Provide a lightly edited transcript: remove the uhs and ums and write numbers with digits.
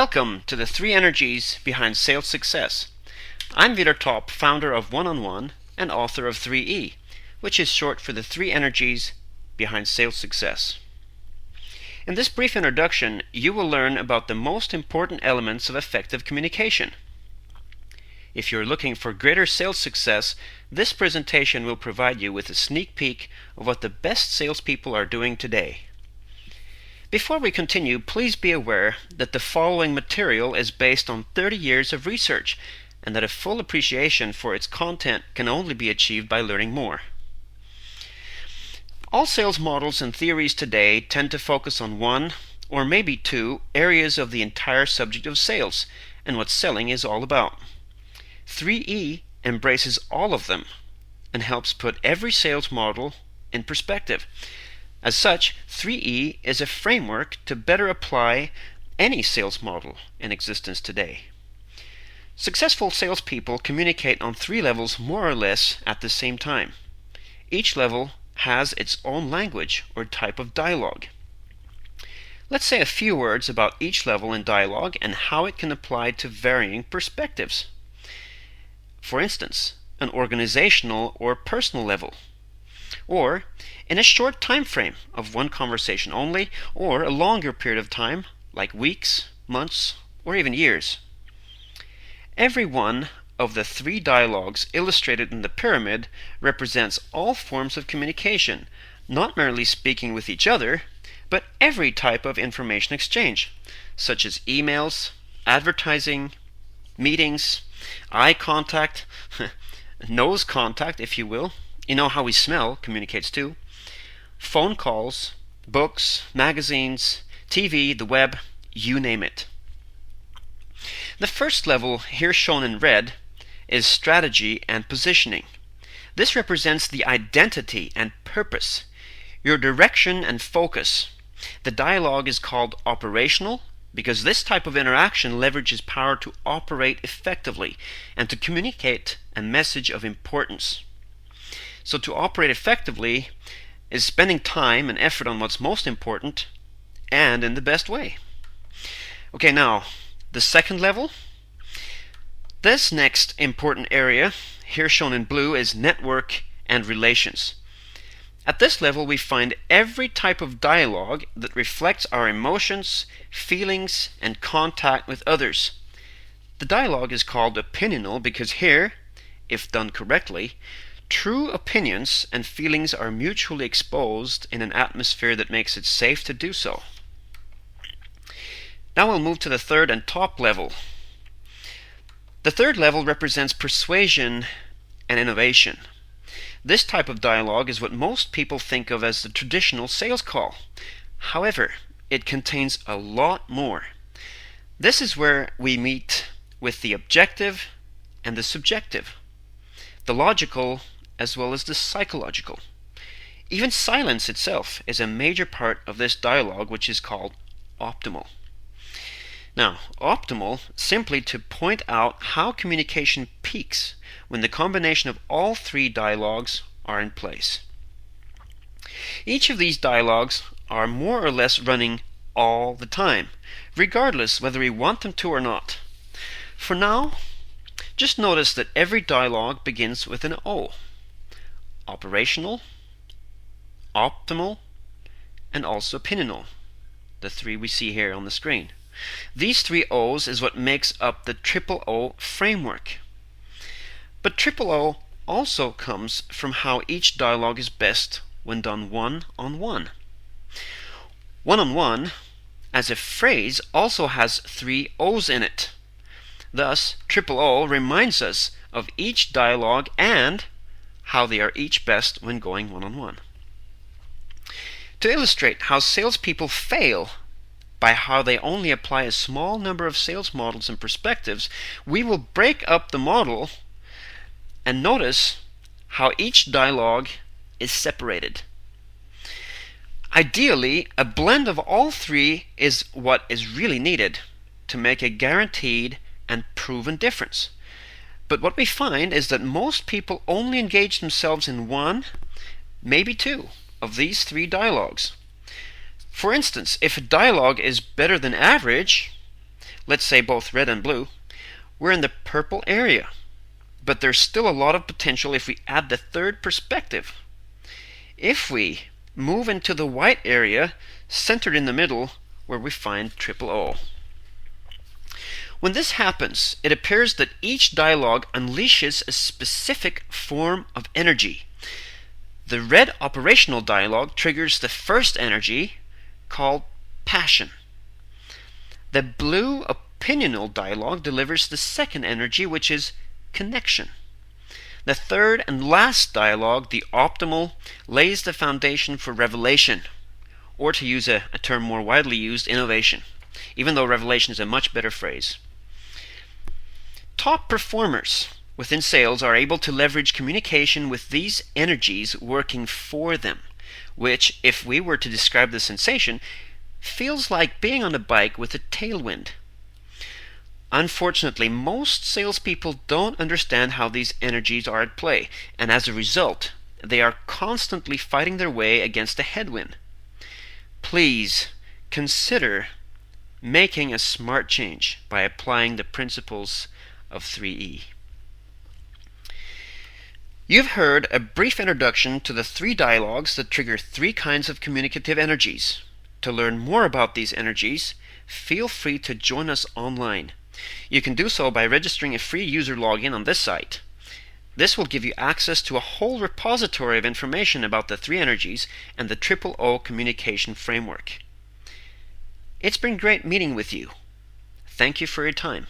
Welcome to the 3 energies behind sales success. I'm Vidar Top, founder of One-on-One and author of 3E, which is short for the 3 energies behind sales success. In this brief introduction, you will learn about the most important elements of effective communication. If you're looking for greater sales success, this presentation will provide you with a sneak peek of what the best salespeople are doing today. Before we continue, please be aware that the following material is based on 30 years of research and that a full appreciation for its content can only be achieved by learning more. All sales models and theories today tend to focus on one, or maybe 2, areas of the entire subject of sales and what selling is all about. 3E embraces all of them and helps put every sales model in perspective. As such, 3E is a framework to better apply any sales model in existence today. Successful salespeople communicate on 3 levels more or less at the same time. Each level has its own language or type of dialogue. Let's say a few words about each level in dialogue and how it can apply to varying perspectives. For instance, an organizational or personal level, or in a short time frame of one conversation only, or a longer period of time, like weeks, months, or even years. Every one of the 3 dialogues illustrated in the pyramid represents all forms of communication, not merely speaking with each other, but every type of information exchange, such as emails, advertising, meetings, eye contact, nose contact, if you will. You know how we smell communicates too. Phone calls, books, magazines, TV, the web, you name it. The first level, here shown in red, is strategy and positioning. This represents the identity and purpose, your direction and focus. The dialogue is called operational because this type of interaction leverages power to operate effectively and to communicate a message of importance. So to operate effectively is spending time and effort on what's most important and in the best way. Okay, now, the second level. This next important area, here shown in blue, is network and relations. At this level, we find every type of dialogue that reflects our emotions, feelings, and contact with others. The dialogue is called opinional because here, if done correctly, true opinions and feelings are mutually exposed in an atmosphere that makes it safe to do so. Now we'll move to the third and top level. The third level represents persuasion and innovation. This type of dialogue is what most people think of as the traditional sales call. However, it contains a lot more. This is where we meet with the objective and the subjective, the logical as well as the psychological. Even silence itself is a major part of this dialogue, which is called optimal. Now, optimal simply to point out how communication peaks when the combination of all 3 dialogues are in place. Each of these dialogues are more or less running all the time, regardless whether we want them to or not. For now, just notice that every dialogue begins with an O. Operational, optimal, and also opinional, the 3 we see here on the screen. These 3 O's is what makes up the triple O framework. But triple O also comes from how each dialogue is best when done one-on-one. One-on-one, as a phrase, also has 3 O's in it. Thus, triple O reminds us of each dialogue and how they are each best when going one-on-one. To illustrate how salespeople fail by how they only apply a small number of sales models and perspectives, we will break up the model and notice how each dialogue is separated. Ideally, a blend of all 3 is what is really needed to make a guaranteed and proven difference. But what we find is that most people only engage themselves in 1, maybe 2, of these 3 dialogues. For instance, if a dialogue is better than average, let's say both red and blue, we're in the purple area. But there's still a lot of potential if we add the third perspective. If we move into the white area, centered in the middle, where we find triple O. When this happens, it appears that each dialogue unleashes a specific form of energy. The red operational dialogue triggers the first energy, called passion. The blue opinional dialogue delivers the second energy, which is connection. The third and last dialogue, the optimal, lays the foundation for revelation, or to use a term more widely used, innovation, even though revelation is a much better phrase. Top performers within sales are able to leverage communication with these energies working for them, which, if we were to describe the sensation, feels like being on a bike with a tailwind. Unfortunately, most salespeople don't understand how these energies are at play, and as a result, they are constantly fighting their way against a headwind. Please consider making a smart change by applying the principles of 3E. You've heard a brief introduction to the 3 dialogues that trigger 3 kinds of communicative energies. To learn more about these energies, feel free to join us online. You can do so by registering a free user login on this site. This will give you access to a whole repository of information about the 3 energies and the triple O communication framework. It's been great meeting with you. Thank you for your time.